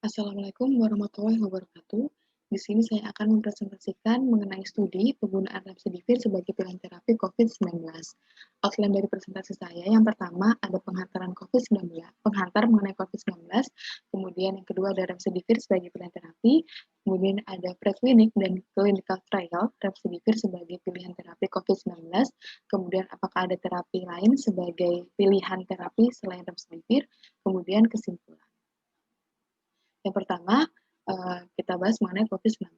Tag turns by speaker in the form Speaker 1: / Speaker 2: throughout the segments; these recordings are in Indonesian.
Speaker 1: Assalamualaikum warahmatullahi wabarakatuh. Di sini saya akan mempresentasikan mengenai studi penggunaan remdesivir sebagai pilihan terapi COVID-19. Outline dari presentasi saya, yang pertama ada penghantaran COVID-19, penghantar mengenai COVID-19, kemudian yang kedua ada remdesivir sebagai pilihan terapi, kemudian ada preklinik dan clinical trial remdesivir sebagai pilihan terapi COVID-19, kemudian apakah ada terapi lain sebagai pilihan terapi selain remdesivir, kemudian kesimpulan. Yang pertama, kita bahas mengenai COVID-19.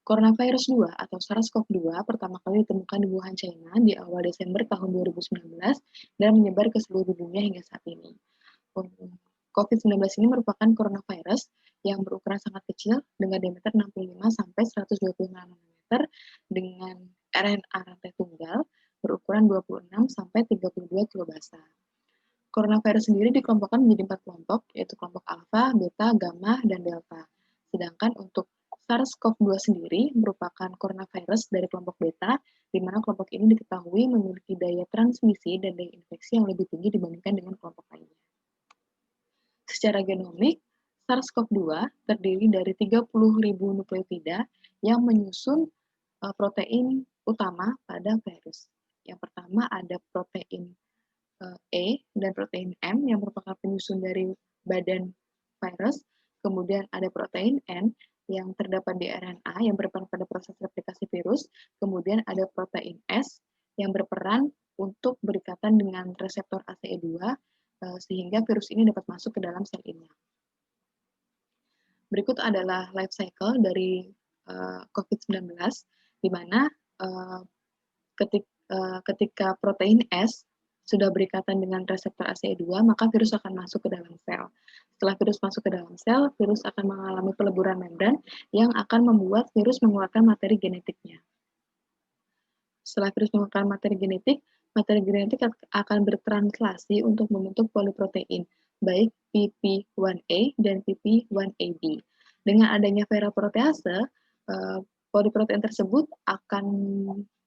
Speaker 1: Coronavirus 2 atau SARS-CoV-2 pertama kali ditemukan di Wuhan, China di awal Desember tahun 2019 dan menyebar ke seluruh dunia hingga saat ini. COVID-19 ini merupakan coronavirus yang berukuran sangat kecil dengan diameter 65 sampai 120 nanometer dengan RNA rantai tunggal berukuran 26 sampai 32 kilobasa. Coronavirus sendiri dikelompokkan menjadi 4 kelompok, yaitu kelompok alfa, beta, gamma, dan delta. Sedangkan untuk SARS-CoV-2 sendiri merupakan coronavirus dari kelompok beta, di mana kelompok ini diketahui memiliki daya transmisi dan daya infeksi yang lebih tinggi dibandingkan dengan kelompok lainnya. Secara genomik, SARS-CoV-2 terdiri dari 30.000 nukleotida yang menyusun protein utama pada virus. Yang pertama ada protein E dan protein M yang merupakan penyusun dari badan virus, kemudian ada protein N yang terdapat di RNA yang berperan pada proses replikasi virus, kemudian ada protein S yang berperan untuk berikatan dengan reseptor ACE2 sehingga virus ini dapat masuk ke dalam sel inang. Berikut adalah life cycle dari COVID-19 di mana ketika protein S sudah berikatan dengan reseptor ACE2, maka virus akan masuk ke dalam sel. Setelah virus masuk ke dalam sel, virus akan mengalami peleburan membran yang akan membuat virus mengeluarkan materi genetiknya. Setelah virus mengeluarkan materi genetik akan bertranslasi untuk membentuk poliprotein, baik PP1A dan PP1AB. Dengan adanya viral protease, poliprotein tersebut akan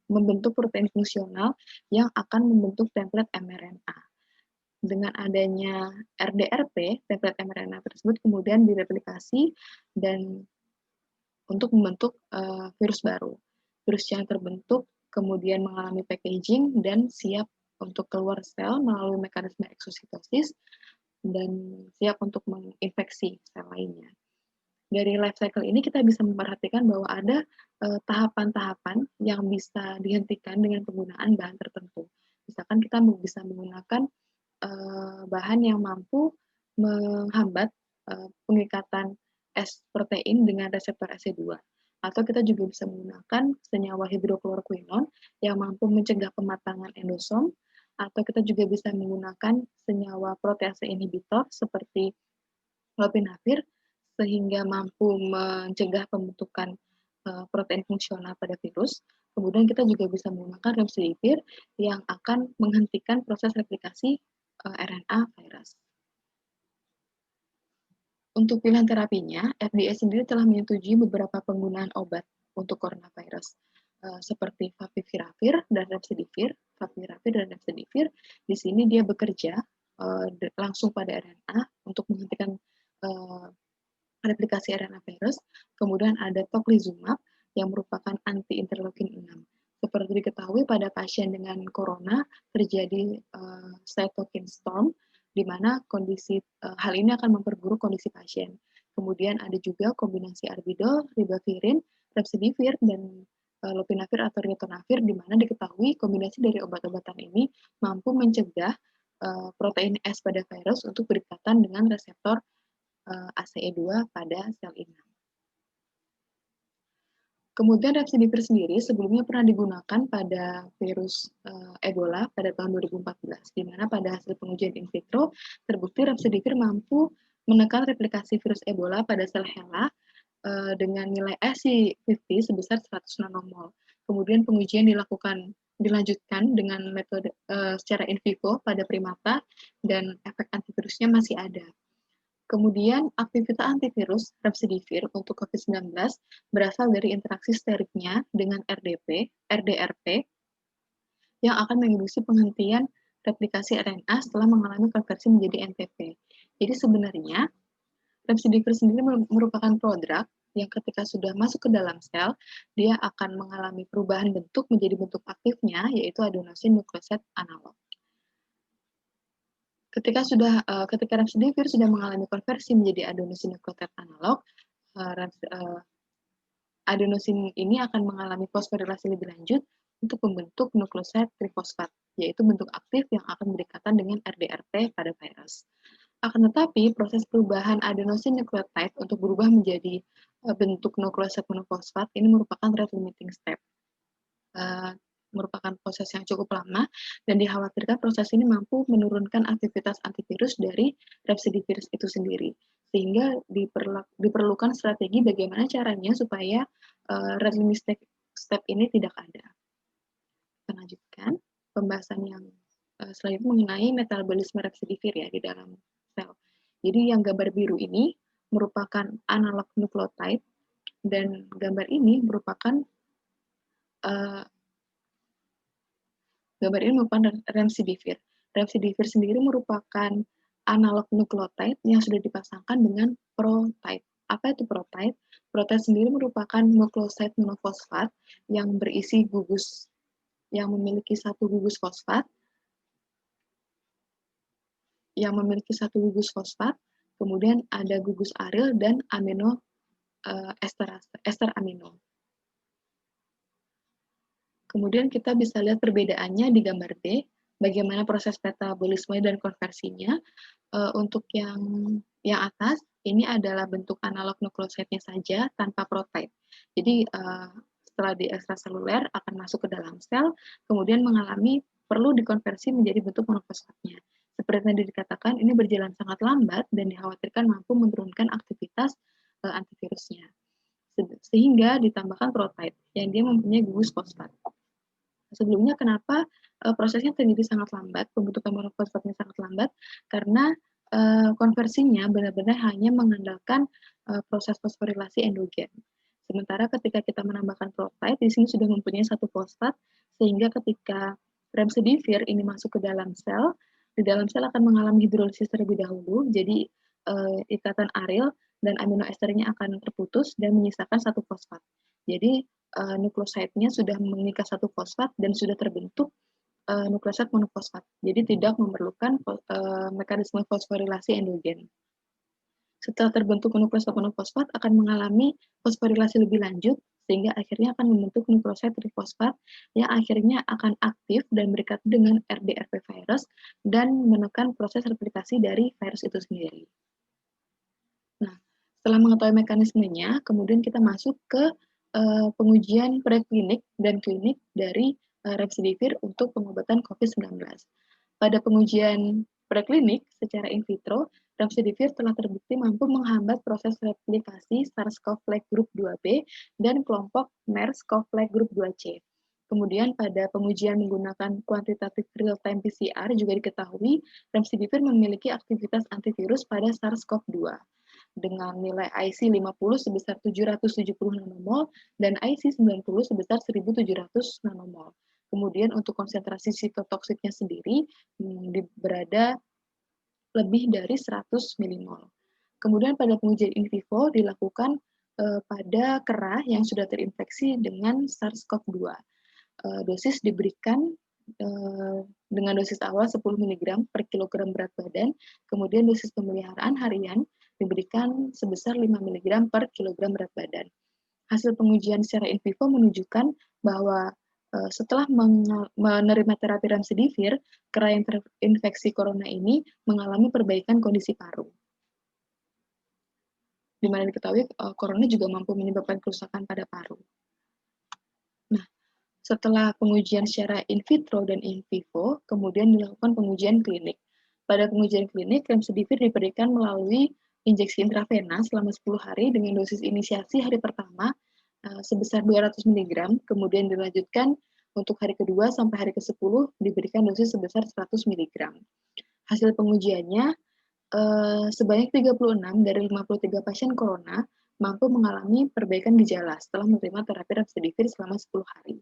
Speaker 1: membentuk protein fungsional yang akan membentuk template mRNA. Dengan adanya RDRP, template mRNA tersebut kemudian direplikasi dan untuk membentuk virus baru. Virus yang terbentuk kemudian mengalami packaging dan siap untuk keluar sel melalui mekanisme eksositosis dan siap untuk menginfeksi sel lainnya. Dari life cycle ini kita bisa memperhatikan bahwa ada tahapan-tahapan yang bisa dihentikan dengan penggunaan bahan tertentu. Misalkan kita bisa menggunakan bahan yang mampu menghambat pengikatan S protein dengan reseptor ACE2. Atau kita juga bisa menggunakan senyawa hidrokloroquinon yang mampu mencegah pematangan endosom, atau kita juga bisa menggunakan senyawa protease inhibitor seperti lopinavir sehingga mampu mencegah pembentukan protein fungsional pada virus. Kemudian kita juga bisa menggunakan remdesivir yang akan menghentikan proses replikasi RNA virus. Untuk pilihan terapinya, FDA sendiri telah menyetujui beberapa penggunaan obat untuk coronavirus, seperti favipiravir dan remdesivir. Favipiravir dan remdesivir, di sini dia bekerja langsung pada RNA untuk menghentikan replikasi RNA virus. Kemudian ada tocilizumab yang merupakan anti-interleukin 6. Seperti diketahui pada pasien dengan corona terjadi cytokine storm, di mana hal ini akan memperburuk kondisi pasien. Kemudian ada juga kombinasi arbidol, ribavirin, remdesivir, dan lopinavir atau ritonavir, di mana diketahui kombinasi dari obat-obatan ini mampu mencegah protein S pada virus untuk berikatan dengan reseptor ACE2 pada sel inang. Kemudian remdesivir sendiri sebelumnya pernah digunakan pada virus Ebola pada tahun 2014, di mana pada hasil pengujian in vitro terbukti remdesivir mampu menekan replikasi virus Ebola pada sel HeLa dengan nilai EC50 sebesar 100 nanomol. Kemudian pengujian dilanjutkan dengan metode secara in vivo pada primata dan efek antivirusnya masih ada. Kemudian, aktivitas antivirus remdesivir untuk COVID-19 berasal dari interaksi steriknya dengan RDRP, yang akan menginduksi penghentian replikasi RNA setelah mengalami konversi menjadi NTP. Jadi sebenarnya, Remdesivir sendiri merupakan prodrug yang ketika sudah masuk ke dalam sel, dia akan mengalami perubahan bentuk menjadi bentuk aktifnya, yaitu adenosin nukleoside analog. Ketika remdesivir sudah mengalami konversi menjadi adenosin nukleotide analog, adenosin ini akan mengalami fosforilasi lebih lanjut untuk membentuk nukleoside trifosfat, yaitu bentuk aktif yang akan berdekatan dengan RDRT pada virus. Akan tetapi, proses perubahan adenosin nukleotide untuk berubah menjadi bentuk nukleoside monofosfat ini merupakan rate limiting step. Merupakan proses yang cukup lama dan dikhawatirkan proses ini mampu menurunkan aktivitas antivirus dari remdesivir itu sendiri, sehingga diperlukan strategi bagaimana caranya supaya rate limiting step ini tidak ada. Kita lanjutkan pembahasan yang selanjutnya mengenai metabolisme remdesivir ya di dalam sel. Jadi yang gambar biru ini merupakan analog nukleotide dan gambar ini merupakan remdesivir. Remdesivir sendiri merupakan analog nukleotide yang sudah dipasangkan dengan proteid. Apa itu proteid? Proteid sendiri merupakan nukleoside monofosfat yang berisi gugus, yang memiliki satu gugus fosfat, kemudian ada gugus aril dan amino ester amino. Kemudian kita bisa lihat perbedaannya di gambar B, bagaimana proses metabolisme dan konversinya. Untuk yang atas, ini adalah bentuk analog nukleosidenya saja tanpa proteid. Jadi setelah di ekstraseluler akan masuk ke dalam sel, kemudian perlu dikonversi menjadi bentuk monofosfatnya. Seperti yang dikatakan, ini berjalan sangat lambat dan dikhawatirkan mampu menurunkan aktivitas antivirusnya. Sehingga ditambahkan proteid, yang dia mempunyai gugus fosfat. Sebelumnya kenapa prosesnya terjadi sangat lambat, pembentukan monofosfatnya sangat lambat, karena konversinya benar-benar hanya mengandalkan proses fosforilasi endogen. Sementara ketika kita menambahkan proteid, di sini sudah mempunyai satu fosfat, sehingga ketika remdesivir ini masuk ke dalam sel, di dalam sel akan mengalami hidrolisis terlebih dahulu, jadi ikatan aril dan aminoesternya akan terputus dan menyisakan satu fosfat. Jadi nukleosidenya sudah mengikat satu fosfat dan sudah terbentuk nukleoside monofosfat. Jadi tidak memerlukan mekanisme fosforilasi endogen. Setelah terbentuk nukleoside monofosfat akan mengalami fosforilasi lebih lanjut sehingga akhirnya akan membentuk nukleoside trifosfat yang akhirnya akan aktif dan berikat dengan RDRP virus dan menekan proses replikasi dari virus itu sendiri. Nah, setelah mengetahui mekanismenya, kemudian kita masuk ke pengujian preklinik dan klinik dari remdesivir untuk pengobatan COVID-19. Pada pengujian preklinik secara in vitro, remdesivir telah terbukti mampu menghambat proses replikasi SARS-CoV-like grup 2B dan kelompok MERS-CoV-like grup 2C. Kemudian pada pengujian menggunakan kuantitatif real-time PCR juga diketahui remdesivir memiliki aktivitas antivirus pada SARS-CoV-2 dengan nilai IC50 sebesar 770 nanomol dan IC90 sebesar 1700 nanomol. Kemudian untuk konsentrasi sitotoksiknya sendiri berada lebih dari 100 milimol. Kemudian pada pengujian in vivo dilakukan pada kera yang sudah terinfeksi dengan SARS-CoV-2. Dosis diberikan dengan dosis awal 10 mg per kilogram berat badan, kemudian dosis pemeliharaan harian diberikan sebesar 5 mg per kilogram berat badan. Hasil pengujian secara in vivo menunjukkan bahwa setelah menerima terapi remdesivir, kera yang terinfeksi corona ini mengalami perbaikan kondisi paru. Di mana diketahui corona juga mampu menyebabkan kerusakan pada paru. Nah, setelah pengujian secara in vitro dan in vivo, kemudian dilakukan pengujian klinik. Pada pengujian klinik, remdesivir diberikan melalui injeksi intravena selama 10 hari dengan dosis inisiasi hari pertama sebesar 200 mg, kemudian dilanjutkan untuk hari kedua sampai hari ke-10 diberikan dosis sebesar 100 mg. Hasil pengujiannya, sebanyak 36 dari 53 pasien corona mampu mengalami perbaikan gejala setelah menerima terapi remdesivir selama 10 hari.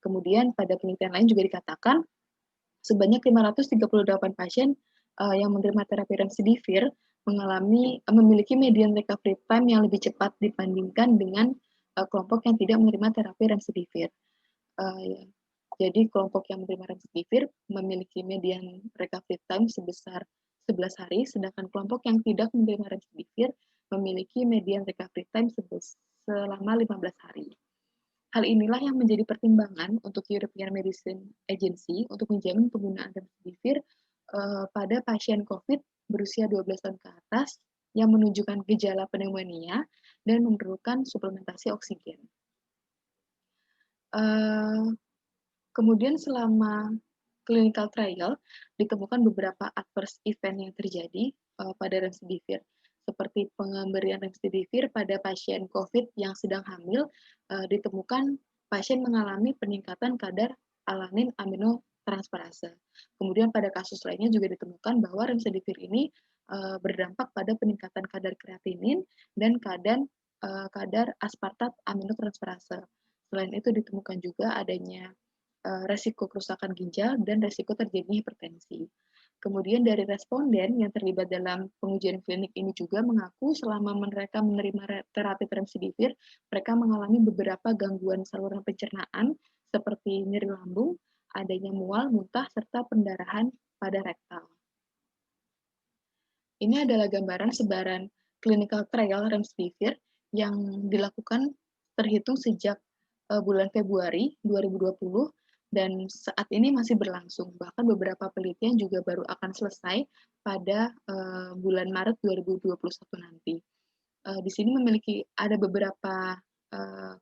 Speaker 1: Kemudian pada penelitian lain juga dikatakan sebanyak 538 pasien yang menerima terapi remdesivir memiliki median recovery time yang lebih cepat dibandingkan dengan kelompok yang tidak menerima terapi remdesivir. Jadi kelompok yang menerima remdesivir memiliki median recovery time sebesar 11 hari, sedangkan kelompok yang tidak menerima remdesivir memiliki median recovery time selama 15 hari. Hal inilah yang menjadi pertimbangan untuk European Medicine Agency untuk menjamin penggunaan remdesivir pada pasien COVID berusia 12 tahun ke atas yang menunjukkan gejala pneumonia dan memerlukan suplementasi oksigen. Kemudian selama clinical trial ditemukan beberapa adverse event yang terjadi pada remdesivir, seperti pemberian remdesivir pada pasien COVID yang sedang hamil. Ditemukan pasien mengalami peningkatan kadar alanin aminotransferase. Kemudian pada kasus lainnya juga ditemukan bahwa remdesivir ini berdampak pada peningkatan kadar kreatinin dan kadar aspartat aminotransferase. Selain itu ditemukan juga adanya resiko kerusakan ginjal dan resiko terjadinya hipertensi. Kemudian dari responden yang terlibat dalam pengujian klinik ini juga mengaku selama mereka menerima terapi remdesivir, mereka mengalami beberapa gangguan saluran pencernaan seperti nyeri lambung, adanya mual, muntah, serta pendarahan pada rektal. Ini adalah gambaran sebaran clinical trial remdesivir yang dilakukan terhitung sejak bulan Februari 2020 dan saat ini masih berlangsung. Bahkan beberapa penelitian juga baru akan selesai pada bulan Maret 2021 nanti. Di sini ada beberapa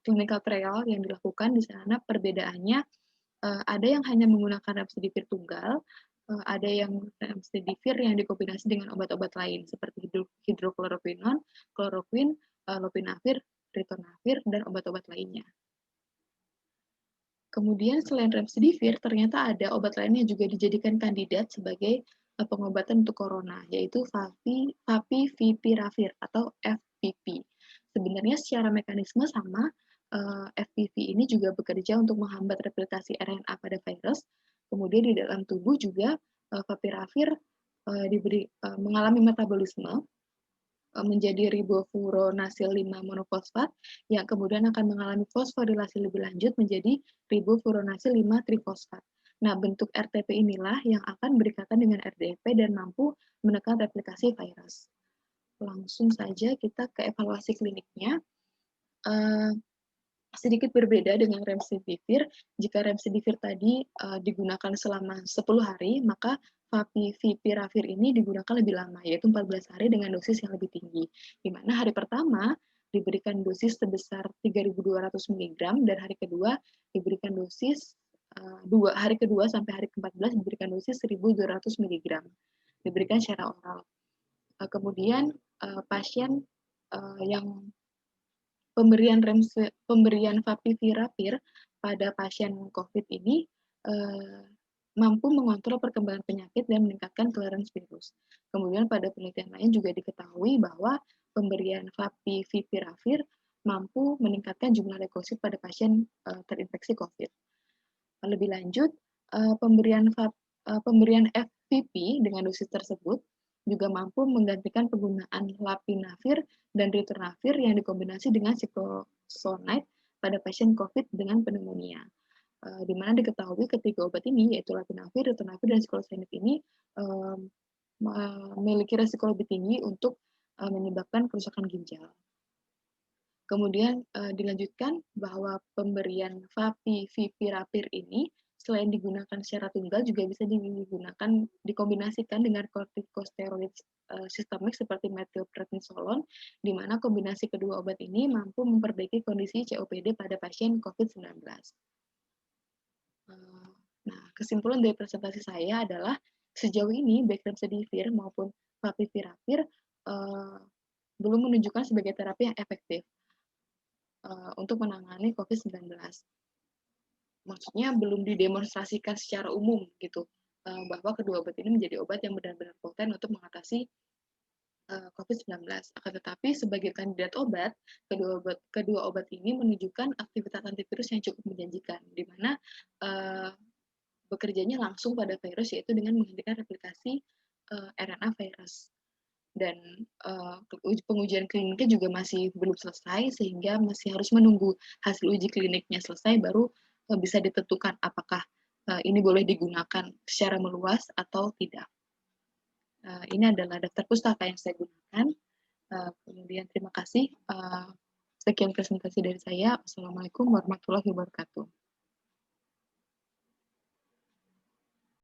Speaker 1: clinical trial yang dilakukan. Di sana perbedaannya ada yang hanya menggunakan remdesivir tunggal, ada yang remdesivir yang dikombinasi dengan obat-obat lain seperti hidrokloroquinon, kloroquine, lopinavir, ritonavir, dan obat-obat lainnya. Kemudian selain remdesivir, ternyata ada obat lain yang juga dijadikan kandidat sebagai pengobatan untuk corona, yaitu favipiravir atau FPV. Sebenarnya secara mekanisme sama, FPV ini juga bekerja untuk menghambat replikasi RNA pada virus. Kemudian di dalam tubuh juga favipiravir mengalami metabolisme menjadi ribofuronasil 5 monofosfat yang kemudian akan mengalami fosforilasi lebih lanjut menjadi ribofuronasil 5 trifosfat. Nah, bentuk RTP inilah yang akan berikatan dengan RDP dan mampu menekan replikasi virus. Langsung saja kita ke evaluasi kliniknya. Sedikit berbeda dengan remdesivir. Jika remdesivir tadi digunakan selama 10 hari, maka favipiravir ini digunakan lebih lama, yaitu 14 hari dengan dosis yang lebih tinggi. Di mana hari pertama diberikan dosis sebesar 3.200 mg dan hari kedua diberikan dosis hari kedua sampai hari ke-14 diberikan dosis 1.200 mg. Diberikan secara oral. Kemudian pasien yang pemberian favipiravir pada pasien COVID ini mampu mengontrol perkembangan penyakit dan meningkatkan toleransi virus. Kemudian pada penelitian lain juga diketahui bahwa pemberian favipiravir mampu meningkatkan jumlah leukosit pada pasien terinfeksi COVID. Lebih lanjut, pemberian FPP dengan dosis tersebut juga mampu menggantikan penggunaan lopinavir dan ritonavir yang dikombinasi dengan cyclophosphamide pada pasien COVID dengan pneumonia. Di mana diketahui ketiga obat ini, yaitu lopinavir, ritonavir, dan cyclophosphamide ini memiliki resiko lebih tinggi untuk menyebabkan kerusakan ginjal. Kemudian dilanjutkan bahwa pemberian favipiravir ini selain digunakan secara tunggal juga bisa dikombinasikan dengan kortikosteroid sistemik seperti metilprednisolon, di mana kombinasi kedua obat ini mampu memperbaiki kondisi COPD pada pasien COVID-19. Nah, kesimpulan dari presentasi saya adalah sejauh ini baik remdesivir maupun favipiravir belum menunjukkan sebagai terapi yang efektif untuk menangani COVID-19. Maksudnya belum didemonstrasikan secara umum gitu, bahwa kedua obat ini menjadi obat yang benar-benar poten untuk mengatasi COVID-19. Akan tetapi sebagai kandidat obat, kedua obat ini menunjukkan aktivitas antivirus yang cukup menjanjikan, di mana bekerjanya langsung pada virus, yaitu dengan menghentikan replikasi RNA virus. dan pengujian kliniknya juga masih belum selesai, sehingga masih harus menunggu hasil uji kliniknya selesai baru bisa ditentukan apakah ini boleh digunakan secara meluas atau tidak. Ini adalah daftar pustaka yang saya gunakan. Kemudian terima kasih. Sekian presentasi dari saya. Wassalamualaikum warahmatullahi wabarakatuh.